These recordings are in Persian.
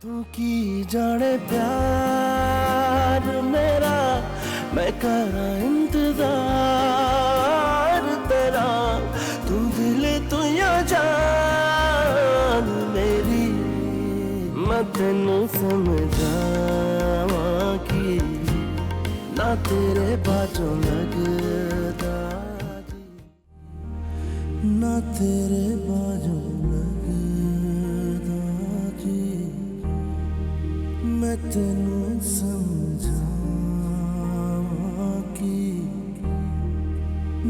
तू की जाने प्यार मेरा मैं करा इंतजार तेरा तू दिल तू या जान मेरी मैं तेनू समझावा की ना तेरे बाजों लगदा ना तेरे बाजों लगदा जी मैं तेनू समझावा की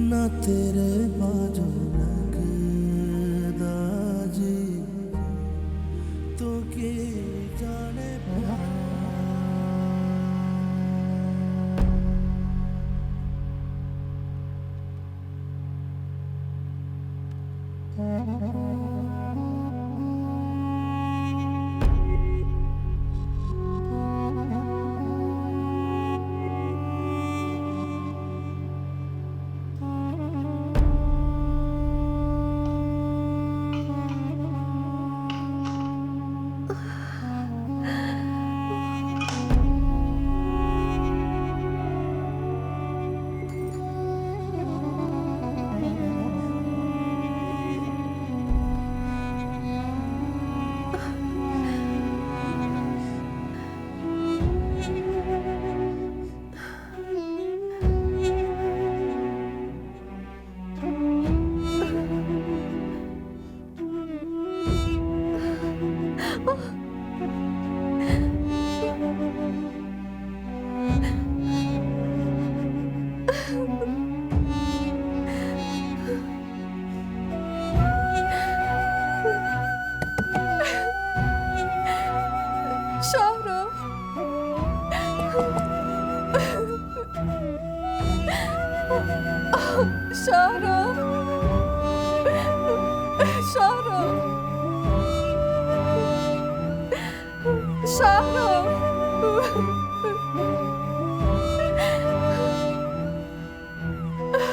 ना तेरे बाजों लगदा जी तू की जाने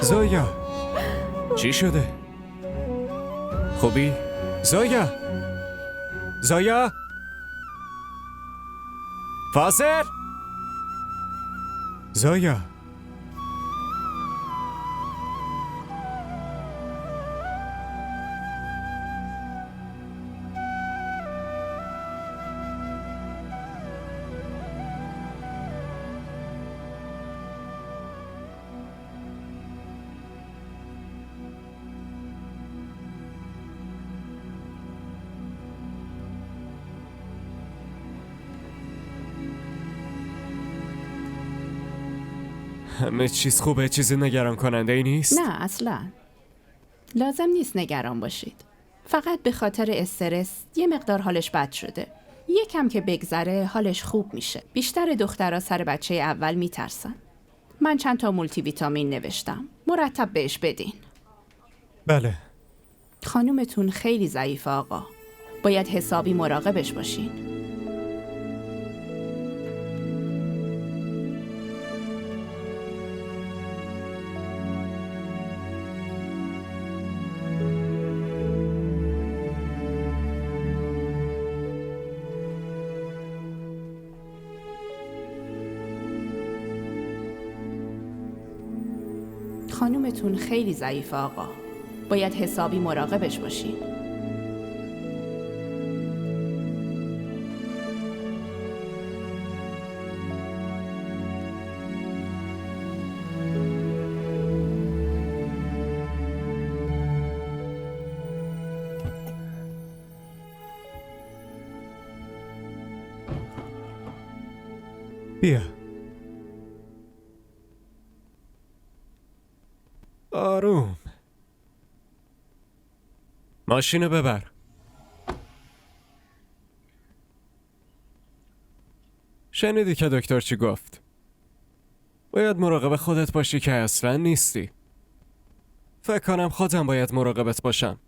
زایا چی شده؟ خوبی؟ زایا زایا فاصل زایا همه چیز خوبه؟ چیزی نگران کننده ای نیست؟ نه اصلا لازم نیست نگران باشید. فقط به خاطر استرس یه مقدار حالش بد شده. یکم که بگذره حالش خوب میشه. بیشتر دخترها سر بچه اول میترسن. من چند تا مولتی ویتامین نوشتم، مرتب بهش بدین. بله. خانومتون خیلی ضعیفه آقا، باید حسابی مراقبش باشین. خانومتون خیلی ضعیفه آقا، باید حسابی مراقبش باشین. بیا آروم. ماشینو ببر. شنیدی که دکتر چی گفت؟ باید مراقب خودت باشی که اصلا نیستی. فکر کنم خودم باید مراقبت باشم.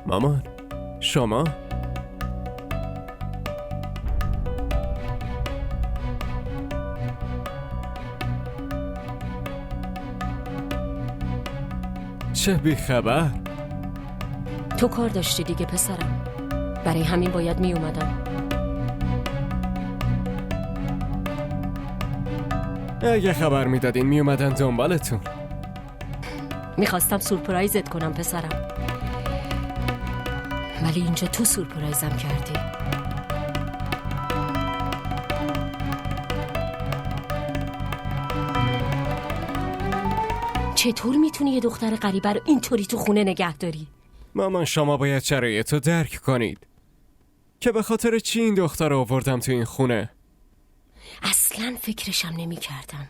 مامان، شما؟ چه بیخبر؟ تو کار داشتی دیگه پسرم، برای همین باید می اومدم. اگه خبر میدادین میومدن دنبالتون. میخواستم سورپرایزت کنم پسرم، ولی اینجا تو سورپرایزم کردی. چطور میتونی یه دختر غریبه رو اینطوری تو خونه نگه داری؟ مامان شما باید شرایط رو درک کنید که به خاطر چی این دختر رو آوردم تو این خونه. اصلاً فکرشم نمی کردم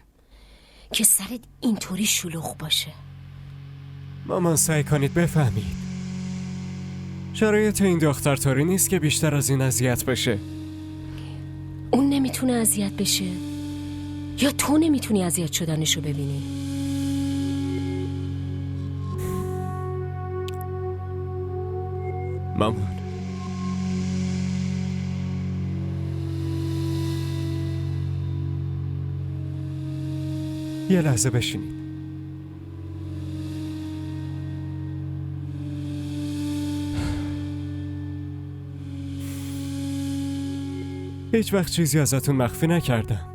که سرت اینطوری شلوغ باشه. مامان سعی کنید بفهمید شرایط این دختر طوری نیست که بیشتر از این اذیت بشه. اون نمیتونه اذیت بشه یا تو نمیتونی اذیت شدنشو ببینی؟ مامان یه لحظه بشینید. هیچ وقت چیزی ازتون مخفی نکردم.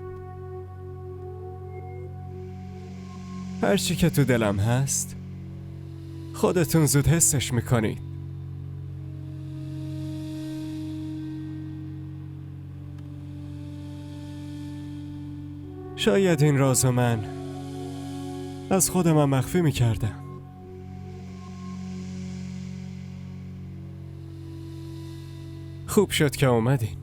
هر چی که تو دلم هست خودتون زود حسش میکنید. شاید این رازو من از خودم هم مخفی میکردم. خوب شد که اومدین.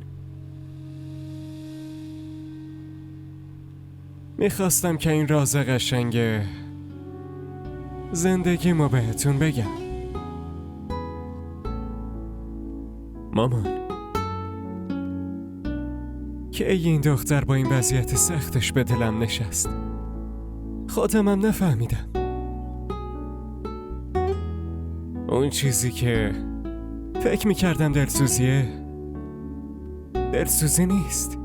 میخواستم که این راز قشنگ زندگیمو بهتون بگم. مامان که این دختر با این وضعیت سختش به دلم نشست. خودمم نفهمیدم. اون چیزی که فکر میکردم دلسوزیه دلسوزی نیست.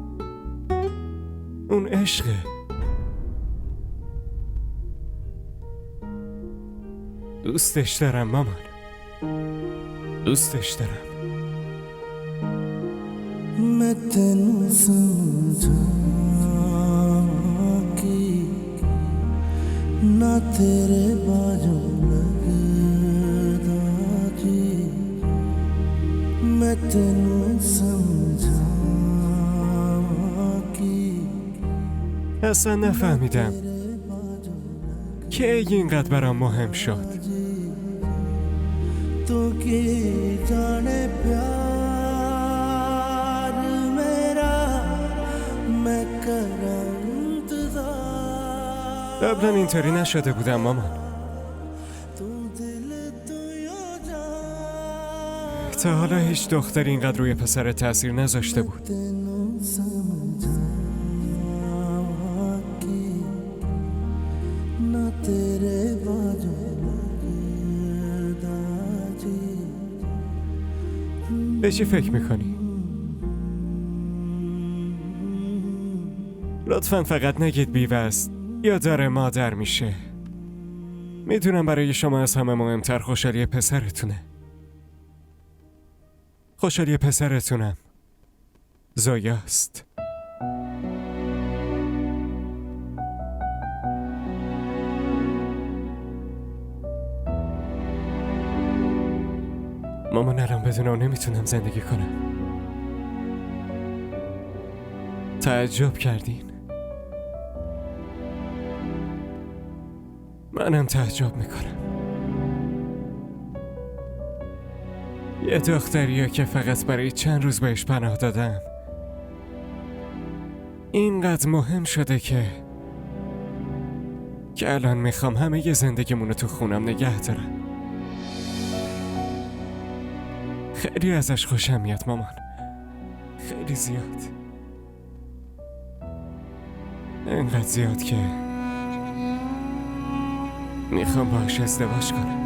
اون عشقه. دوستش دارم مامان، دوستش دارم. मैं तेनू समझा कि ना तेरे बाजू लगदा जी मैं तेनू समझा कि اصلا نفهمیدم که اینقدر برام مهم شد. तो की जाने प्यार मेरा मैं करा इंतजार قبلا اینطوری نشده بودم مامان. तू दिल तू यो जान تا حالا هیچ دختری اینقدر روی پسر تأثیر نذاشته بود. तेनू समझा कि ना तेरे बाजू लगदा जी به چی فکر میکنی؟ لطفاً فقط نگید بیوه است یا داره مادر میشه. میدونم برای شما از همه مهمتر خوشحالی پسرتونه. خوشحالی پسرتونم زویاست. مامان الان بدون اون نمیتونم زندگی کنم. تعجب کردین؟ منم تعجب میکنم. یه دختریه که فقط برای چند روز بهش پناه دادم اینقدر مهم شده که الان میخوام همه ی زندگیمونو تو خونم نگه دارم. خیلی ازش خوشم میاد مامان، خیلی زیاد. اینقدر زیاد که میخوام باهاش ازدواج کنم.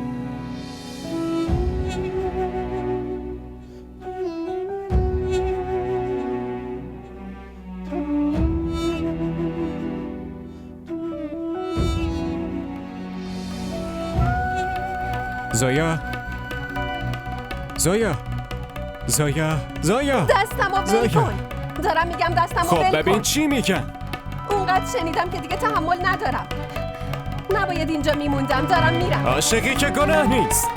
زویا زویا زویا زویا دستمو ول زویا. کن. دارم میگم دستمو خب ول ببین کن. چی میگم. اونقدر شنیدم که دیگه تحمل ندارم. نباید اینجا میموندم. دارم میرم. عاشقی که گناه نیست.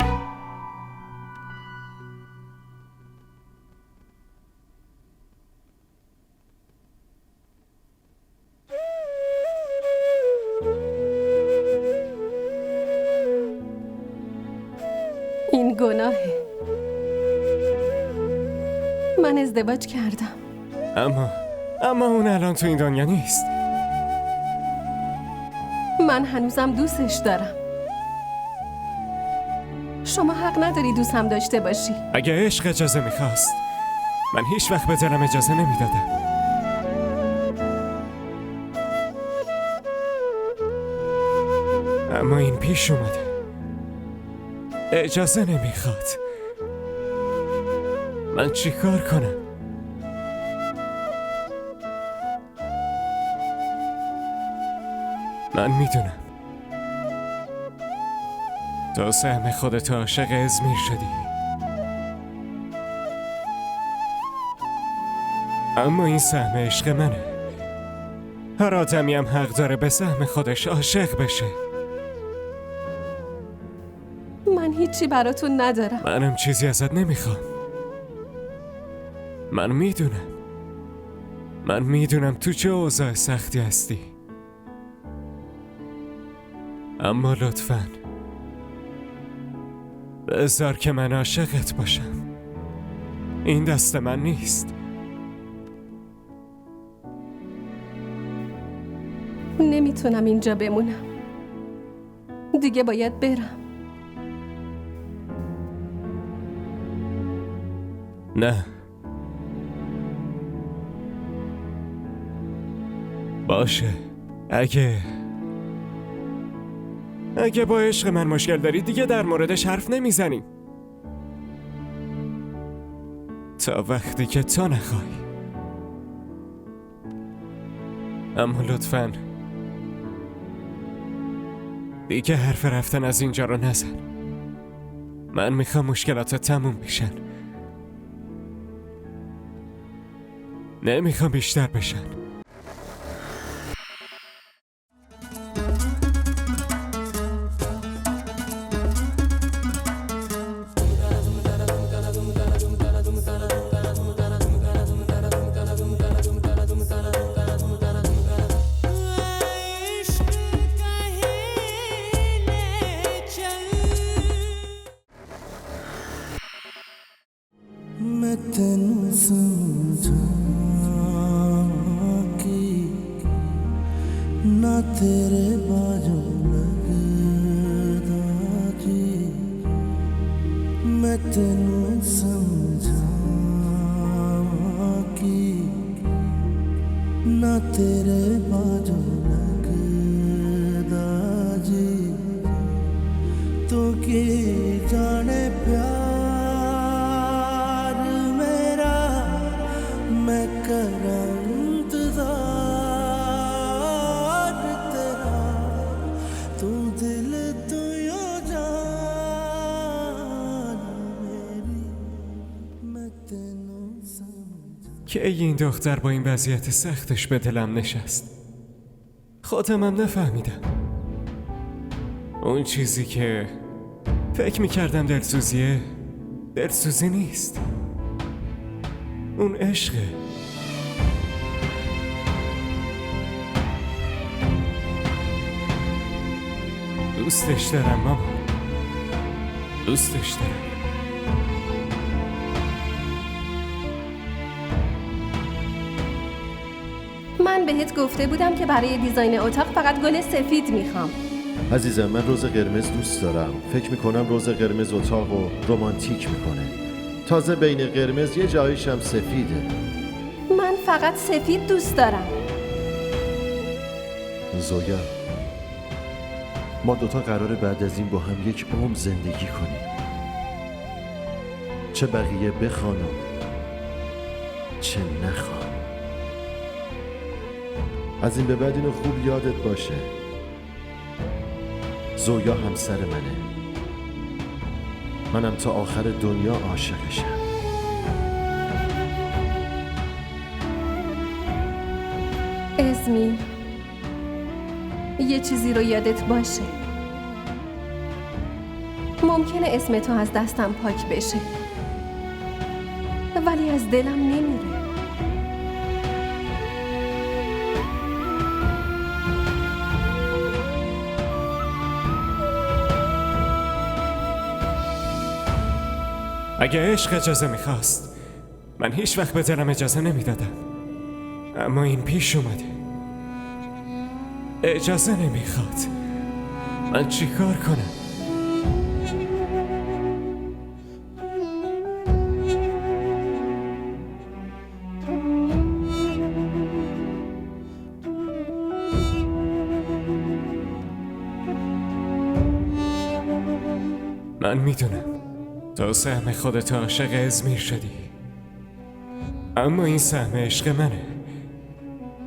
این گناهه. من ازدواج کردم. اما اون الان تو این دنیا نیست. من هنوزم دوستش دارم. شما حق نداری دوستم داشته باشی. اگه عشق اجازه میخواست من هیچ وقت به دلم اجازه نمیدادم. اما این پیش اومده. اجازه نمیخواد. من چی کار کنم؟ من میدونم تو سهم خودت عاشق ازمیر شدی، اما این سهم عشق منه. هر آدمی هم حق داره به سهم خودش عاشق بشه. من هیچی براتون ندارم. منم چیزی ازت نمیخوام. من میدونم تو چه اوضاع سختی هستی، اما لطفاً بذار که من عاشقت باشم. این دست من نیست. نمیتونم اینجا بمونم. دیگه باید برم. نه، باشه. اگه با عشق من مشکل داری دیگه در موردش حرف نمیزنیم تا وقتی که تو نخوای. اما لطفاً دیگه حرف رفتن از اینجا رو نزن. من میخوام مشکلات تموم بشن. نمیخوام بیشتر بشن. मैं तेनू समझा कि ना तेरे बाजू लगदा जी। मैं तेनू समझा कि ना तेरे बाजू लगदा जी। तो की जाने प्यार मैं करा इंतजार तेरा। तू दिल तू यो जान मेरी मैं तेनू समझा। که این دختر با این وضعیت سختش به دلم نشست. خودمم نفهمیدم. اون چیزی که فکر میکردم دلسوزیه دلسوزی نیست. اون عشقه. دوستش دارم ماما. دوستش دارم. من بهت گفته بودم که برای دیزاین اتاق فقط گل سفید میخوام. عزیزم من روز قرمز دوست دارم. فکر میکنم روز قرمز اتاق رو رمانتیک میکنه. تازه بین قرمز یه جاییش هم سفیده. من فقط سفید دوست دارم. زویا، ما دوتا قراره بعد از این با هم یک عمر زندگی کنیم. چه بقیه بخوانم چه نخوان. از این به بعد اینو خوب یادت باشه. زویا همسر منه. منم تا آخر دنیا عاشقشم. اسمی، یه چیزی رو یادت باشه. ممکنه اسم تو از دستم پاک بشه، ولی از دلم نمیره. اگه عشق اجازه میخواست من هیچ وقت به دلم اجازه نمیدادم، اما این پیش اومده. اجازه نمیخواد. من چی کار کنم؟ من میدونم تو سهم خودت عاشق ازمیر شدی، اما این سهم عشق منه.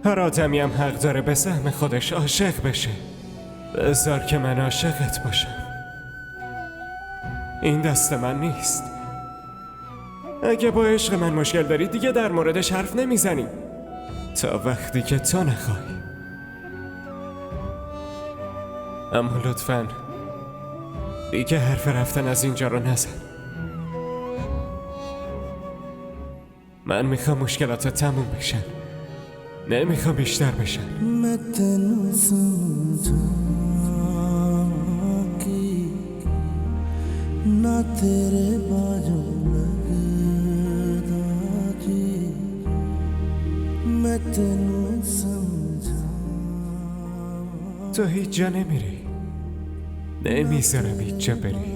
هر آدمی هم حق داره به سهم خودش عاشق بشه. بذار که من عاشقت باشم. این دست من نیست. اگه با عشق من مشکل داری دیگه در موردش حرف نمیزنی تا وقتی که تو نخوای. اما لطفاً دیگه حرف رفتن از اینجا رو نزن. من میخوام مشکلات تموم بشن، نمیخوام بیشتر بشن. मैं तेनू समझा कि ना तेरे बाजू लगदा जी मैं तेनू समझा تو هیچ جا نمیری، نمیذارم هیچ جا بری.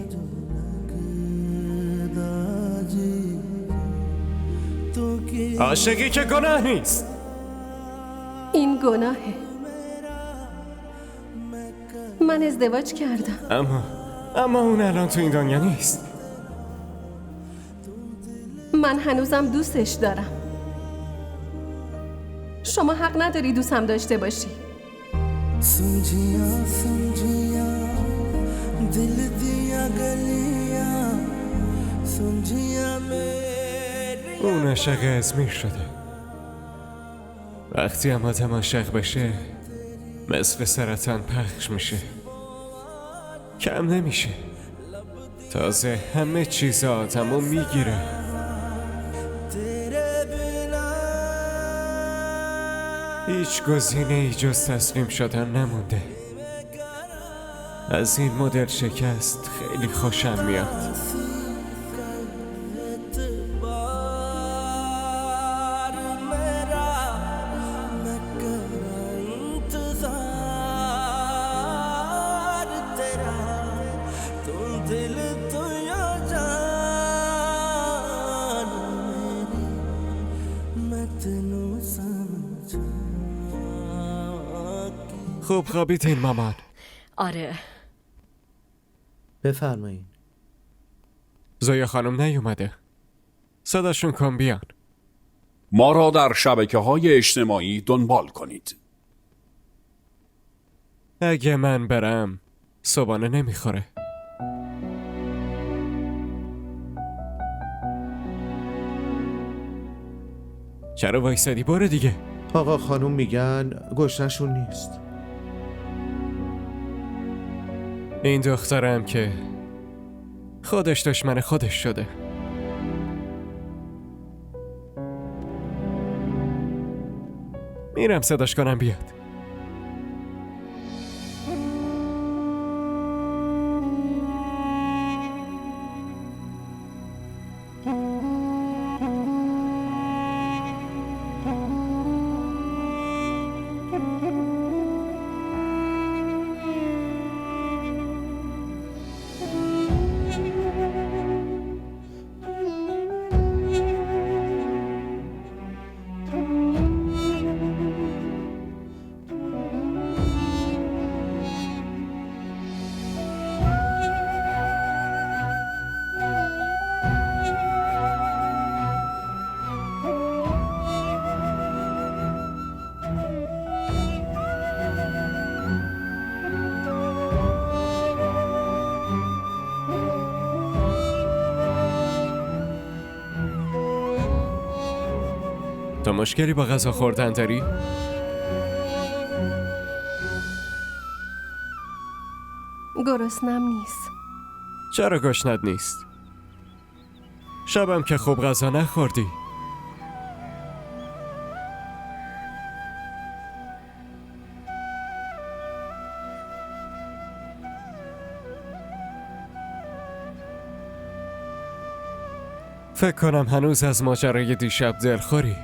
लगदा जी तो कि عاشقی که گناه نیست. این گناهه. من ازدواج کردم. اما اون الان تو این دنیا نیست. من هنوزم دوستش دارم. شما حق نداری دوستم داشته باشی. समझिया समझिया दिल दिया गलियां समझिया मेरी اون عاشق ازمیر شده. وقتی هم آدم عاشق بشه مثل سرطان پخش میشه، کم نمیشه. تازه همه چیز آدمو میگیره. तेरे बिना هیچ گزینه ای جز تسلیم شدن نمونده. از این مدل شکست خیلی خوشم میاد. एतबार मेरा मैं करा इंतजार तेरा तू दिल तू या जान मेरी मैं तेनू समझा خوب خوابیدین مامان؟ آره. بفرمایید. زویا خانم نیومده. صداشون کن بیان. ما را در شبکه‌های اجتماعی دنبال کنید. اگه من برم صبحانه نمیخوره. چرا وایسادی؟ برو دیگه. آقا خانوم میگن گشنشون نیست. این دخترم که خودش دشمن خودش شده. میرم صداش کنم بیاد. تو مشکلی با غذا خوردن داری؟ گرسنم نیست. چرا گشنت نیست؟ شبم که خوب غذا نخوردی. فکر کنم هنوز از ماجرای دیشب دلخوری.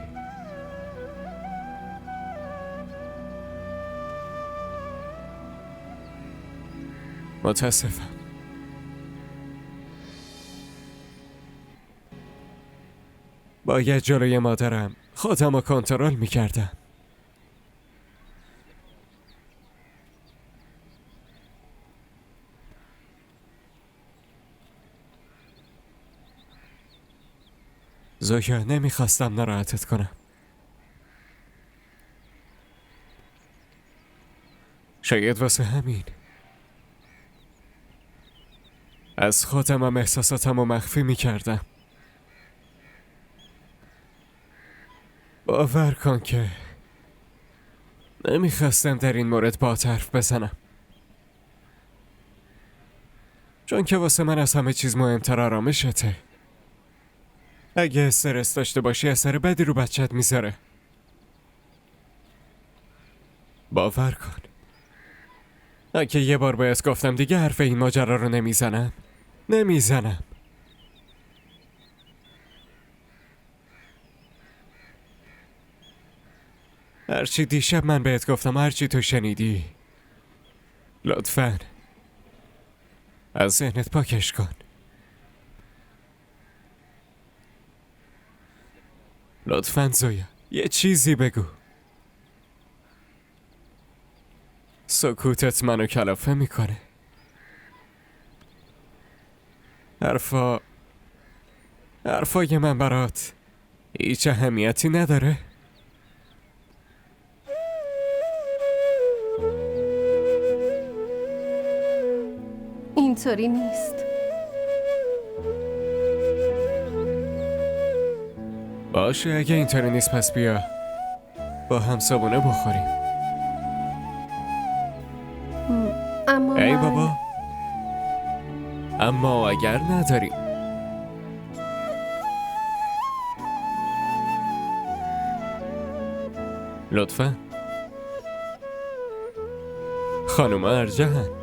متاسفم. باید جلوی مادرم خودم رو کنترل میکردم. زویا، نمیخواستم ناراحتت کنم. شاید واسه همین از خودم هم احساساتم رو مخفی میکردم. باور کن که نمیخواستم در این مورد با حرف بزنم، چون که واسه من از همه چیز مهمتر آرامشته. اگه استرس داشته باشی اثر بدی رو بچت میذاره. باور کن اگه یه بار بهت گفتم دیگه حرف این ماجرا رو نمیزنم. هرچی دیشب من بهت گفتم، هرچی تو شنیدی، لطفاً از ذهنت پاکش کن. لطفاً زویا یه چیزی بگو. سکوتت منو کلافه میکنه. حرفای من برات هیچ اهمیتی نداره؟ اینطوری نیست. باشه اگه اینطوری نیست پس بیا با هم صابونه بخوریم. اما ای بابا، اما اگر نداریم. لطفاً خانم ارجهن.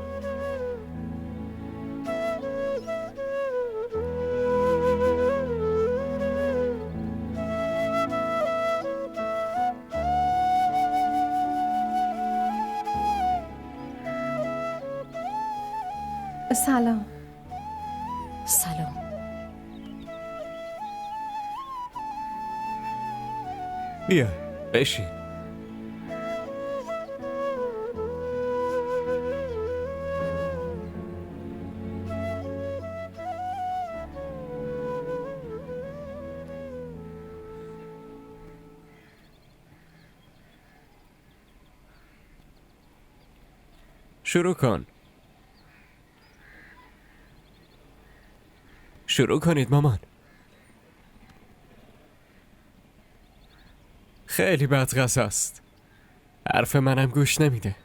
سلام. سلام. بیا بشین. شروع کن. شروع کنید مامان. خیلی بدقص است. حرف منم گوش نمیده.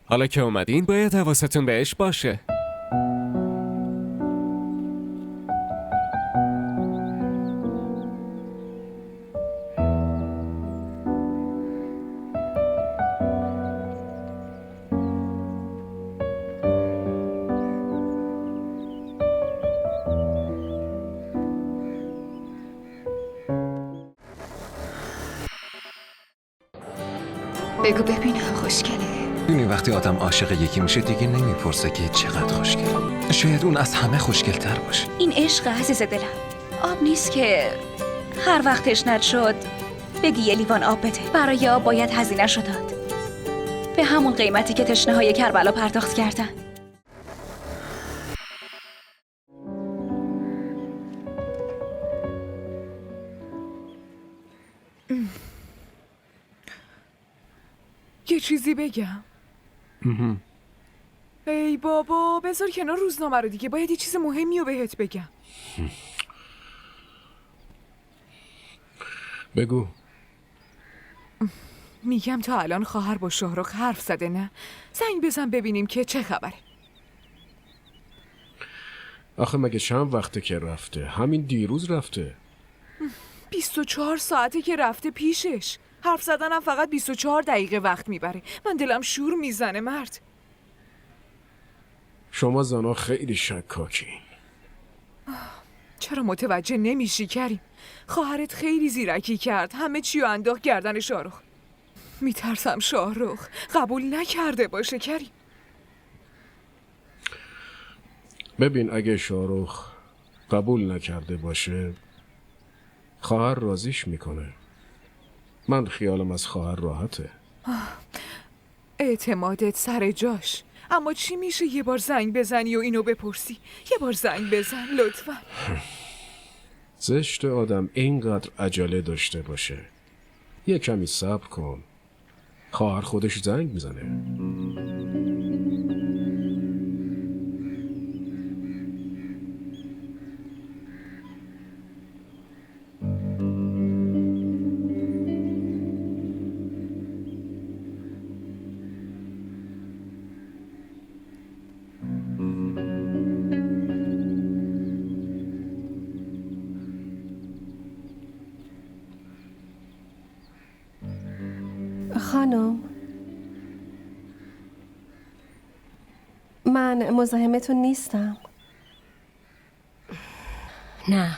حالا که اومدین باید حواستون بهش باشه. بگو ببینم خوشگله. می‌دونی وقتی آدم عاشق یکی میشه دیگه نمیپرسه که چقدر خوشگل. شاید اون از همه خوشگل‌تر باشه. این عشق عزیز دلم. آب نیست که هر وقت تشنت شد بگی یه لیوان آب بده. برای آب باید هزینه‌ش رو داد. به همون قیمتی که تشنه‌های کربلا پرداخت کردن. یه چیزی بگم. ای بابا بذار کنار روزنامه رو دیگه، باید یه چیز مهمی رو بهت بگم. بگو. میگم تا الان خواهر با شاهرخ حرف زده نه؟ زنگ بزن ببینیم که چه خبره. آخه مگه چند وقته که رفته؟ همین دیروز رفته. 24 ساعته که رفته پیشش. حرف زدنم فقط 24 دقیقه وقت میبره. من دلم شور میزنه مرد. شما زنا خیلی شکاکی. چرا متوجه نمیشی کریم؟ خواهرت خیلی زیرکی کرد. همه چیو انداخت گردن شاهرخ. میترسم شاهرخ قبول نکرده باشه کریم. ببین اگه شاهرخ قبول نکرده باشه خواهر راضیش میکنه. من خیالم از خواهر راحته. اعتمادت سر جاش. اما چی میشه یه بار زنگ بزنی و اینو بپرسی؟ یه بار زنگ بزن لطفا. زشت آدم اینقدر عجله داشته باشه. یه کمی صبر کن. خواهر خودش زنگ میزنه. خانم، من مزاحمتون نیستم. نه.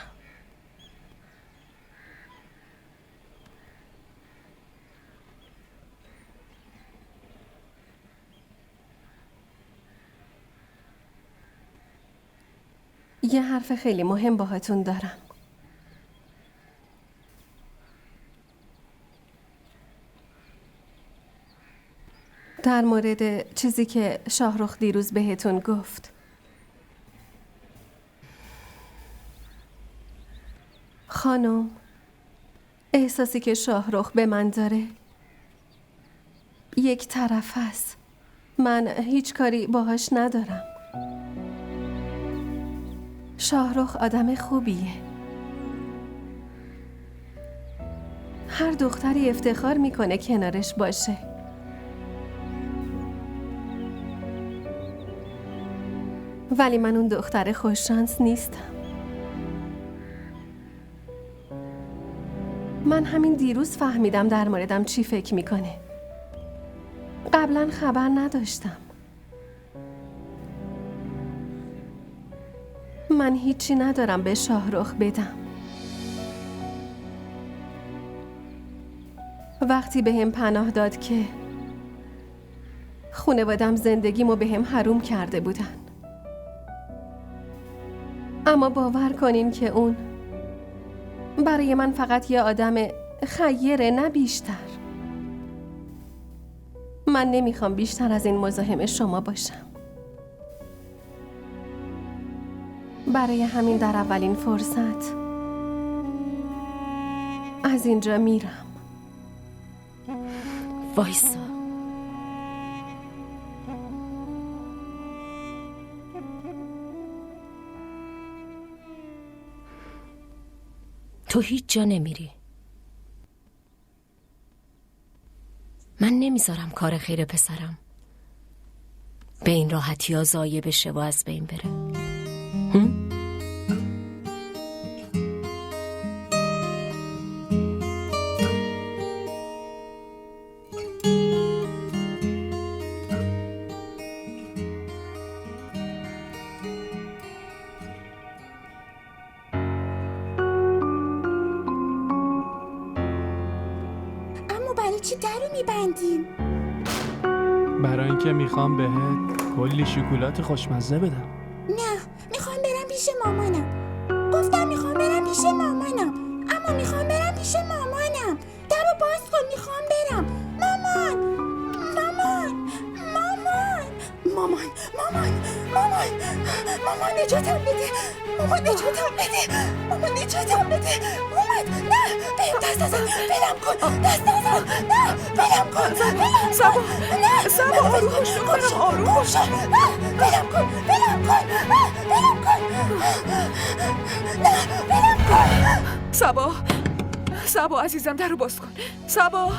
یه حرف خیلی مهم باهاتون دارم. در مورد چیزی که شاهرخ دیروز بهتون گفت. خانم، احساسی که شاهرخ به من داره یک طرف است. من هیچ کاری باهاش ندارم. شاهرخ آدم خوبیه. هر دختری افتخار میکنه کنارش باشه. ولی من اون دختر خوششانس نیستم. من همین دیروز فهمیدم در موردم چی فکر میکنه. قبلا خبر نداشتم. من هیچی ندارم به شاهرخ بدم. وقتی بهم پناه داد که خانواده‌ام زندگیمو بهم حروم کرده بودن. اما باور کنین که اون برای من فقط یه آدم خیره، نه بیشتر. من نمیخوام بیشتر از این مزاحم شما باشم. برای همین در اولین فرصت از اینجا میرم. وایسا. تو هیچ جا نمیری. من نمیذارم کار خیر پسرم به این راحتی ها ضایع بشه و از بین بره. چی درو میبندیم؟ برای اینکه میخوام بهت کلی شکلات خوشمزه بدم. نه، میخوام برم پیش مامانم. گفتم میخوام برم پیش مامانم. اما میخوام برم پیش مامانم. درو باز کن، میخوام برم. مامان، مامان، مامان، مامان، مامان، مامان، مامان نجاتم بده. مامان نجاتم بده. مامان نجاتم بده. اومد. نه، بهم دست نزن. بلم کن. دست نزن. نه، بلم کن. سبا، نه، سبا آروم باش. آروم باش. بلم کن. بلم کن. بلم کن. نه، بلم کن. سبا، سبا عزیزم درو باز کن. سبا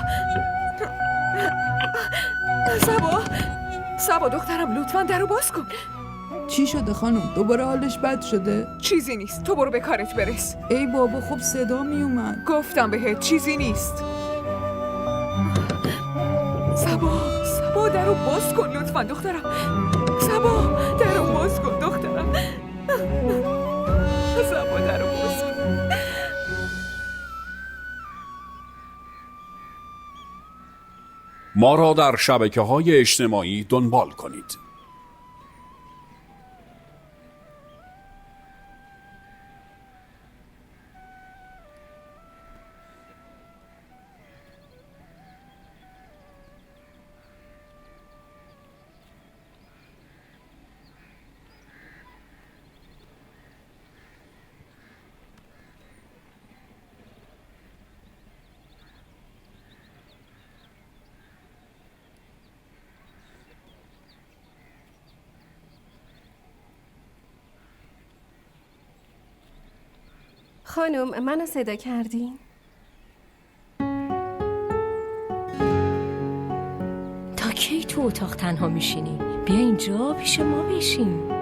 سبا دخترم لطفاً درو باز کن. چی شده خانم؟ دوباره حالش بد شده؟ چیزی نیست، تو برو به کارت برس. ای بابا خب صدا می اومد. گفتم بهت چیزی نیست. سبا درو باز کن لطفاً دخترم. سبا درو باز کن دخترم. سبا درو باز کن. ما را در شبکه‌های اجتماعی دنبال کنید. خانم منو صدا کردین؟ تا کی تو اتاق تنها میشینی؟ بیا اینجا پیش ما بشین.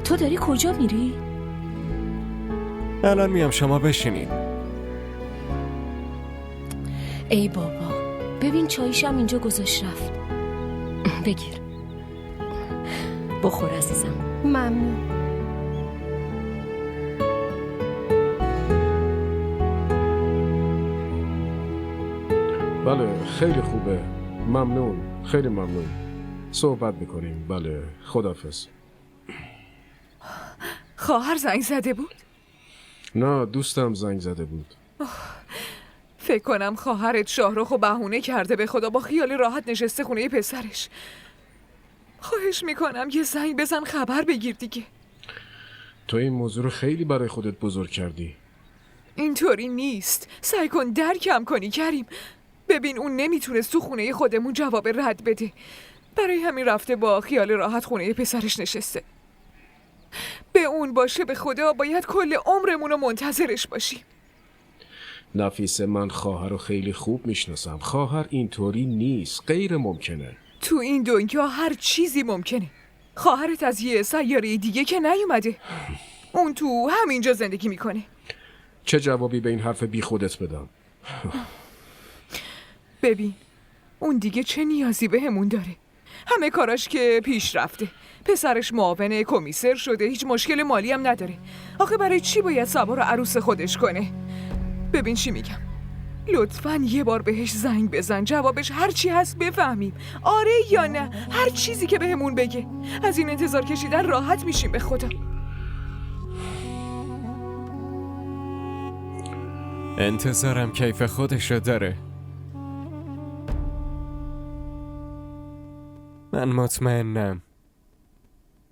تو داری کجا میری؟ الان میام، شما بشینین. ای بابا ببین چاییشم اینجا گذاشت رفت. بگیر بخور عزیزم. ممنون. بله خیلی خوبه، ممنون، خیلی ممنون. صحبت میکنیم. بله خداحافظ. خواهر زنگ زده بود؟ نه دوستم زنگ زده بود. فکر کنم خواهرت شاهرخو بهونه کرده، به خدا با خیال راحت نشسته خونه پسرش. خواهش میکنم یه زنگ بزن خبر بگیر دیگه. تو این موضوع رو خیلی برای خودت بزرگ کردی. اینطوری نیست، سعی کن درکم کنی کریم. ببین اون نمیتونست تو خونه خودمون جواب رد بده، برای همین رفته با خیال راحت خونه پسرش نشسته. به اون باشه به خدا باید کل عمرمون رو منتظرش باشیم. نفیسه من خواهر رو خیلی خوب میشناسم. خواهر اینطوری نیست، غیر ممکنه. تو این دنیا هر چیزی ممکنه. خواهرت از یه سیاره دیگه که نیومده، اون تو همینجا زندگی میکنه. چه جوابی به این حرف بی خودت بدم؟ ببین اون دیگه چه نیازی به همون داره؟ همه کاراش که پیش رفته، پسرش معاون کمیسر شده، هیچ مشکل مالی هم نداره. آخه برای چی باید سبا رو عروس خودش کنه؟ ببین چی میگم، لطفاً یه بار بهش زنگ بزن، جوابش هر چی هست بفهمیم، آره یا نه، هر چیزی که بهمون بگه. از این انتظار کشیدن راحت میشیم به خدا. انتظارم کیف خودشو داره. من مطمئنم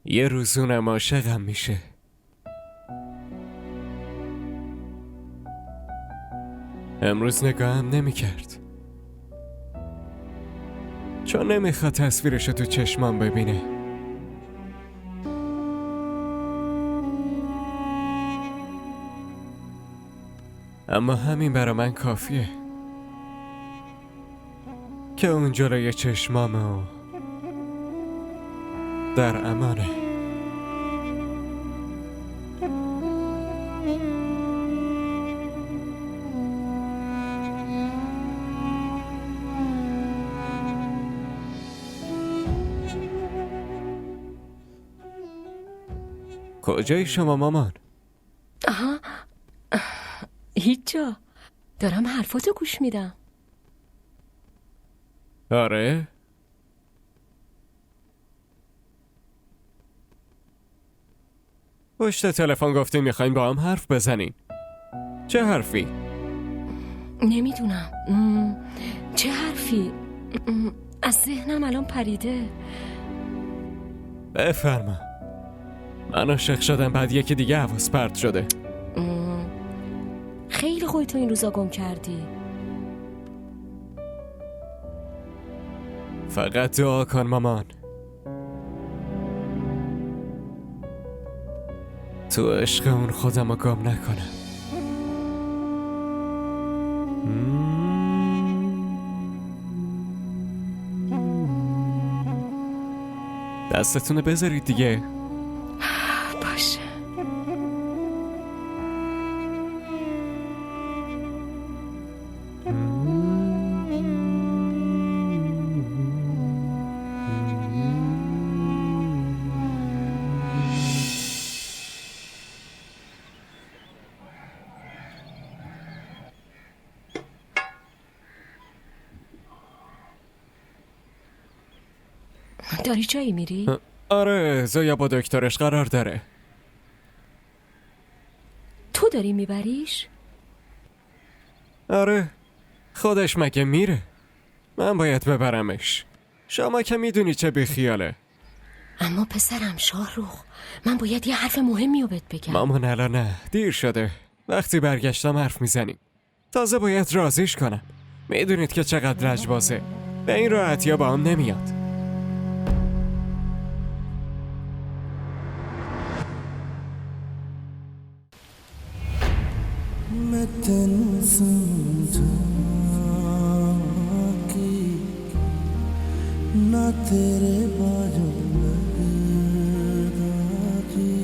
یه روزونم عاشقم میشه. امروز نگاهم نمیکرد چون نمیخواد تصویرشو تو چشمام ببینه. اما همین برا من کافیه که اون جلوی چشمامه و در امانه. کجایی شما مامان؟ آها هیچ جا، دارم حرفاتو گوش میدم. آره؟ پشت تلفن گفتین میخواین با هم حرف بزنین. چه حرفی؟ نمیدونم چه حرفی، از ذهنم الان پریده. بفرما. من عاشق شدم، بعد یکی دیگه حواس پرت شده. خیلی خودتو این روزا گم کردی. فقط دعا کن مامان، تو عشق اون خودم رو گم نکنم. دستتونه بذارید دیگه. باشه. داری جایی میری؟ آره، زویا با دکترش قرار داره. تو داری میبریش؟ آره، خودش مگه میره؟ من باید ببرمش. شما که میدونی چه بیخیاله. اما پسرم شاهرخ، من باید یه حرف مهمی رو بهت بگم. مامان الان نه، دیر شده. وقتی برگشتم حرف میزنیم. تازه باید رازیش کنم. میدونید که چقدر لجبازه. به این راحتی ها با هم نمیاد. मैं तेनू समझा कि ना तेरे बाजू लगदा जी,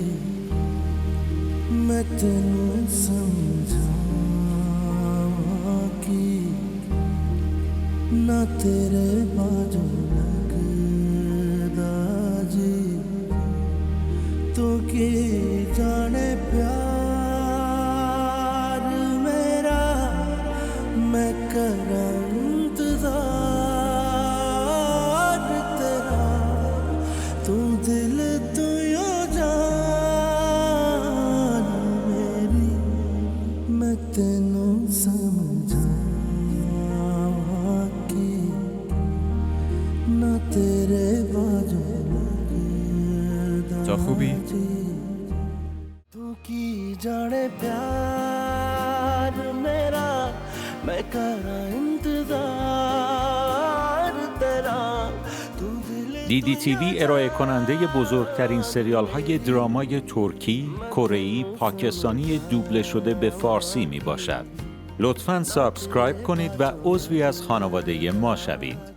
मैं तेनू समझा कि ना तेरे बाजू लगदा जी, तू की जाने प्यार मैं करा इंतजार तेरा, तू दिल तू यो जान मेरी, मैं तेनू समझा कि ना तेरे बाजू تا خوبی؟ तू की जाने प्यार मेरा, मैं करा इंतजार तेरा, तू दिल DDTV ارائه کننده بزرگترین سریال های درامای ترکی، کره‌ای، پاکستانی دوبله شده به فارسی می باشد. لطفاً سابسکرایب کنید و عضوی از خانواده ما شوید.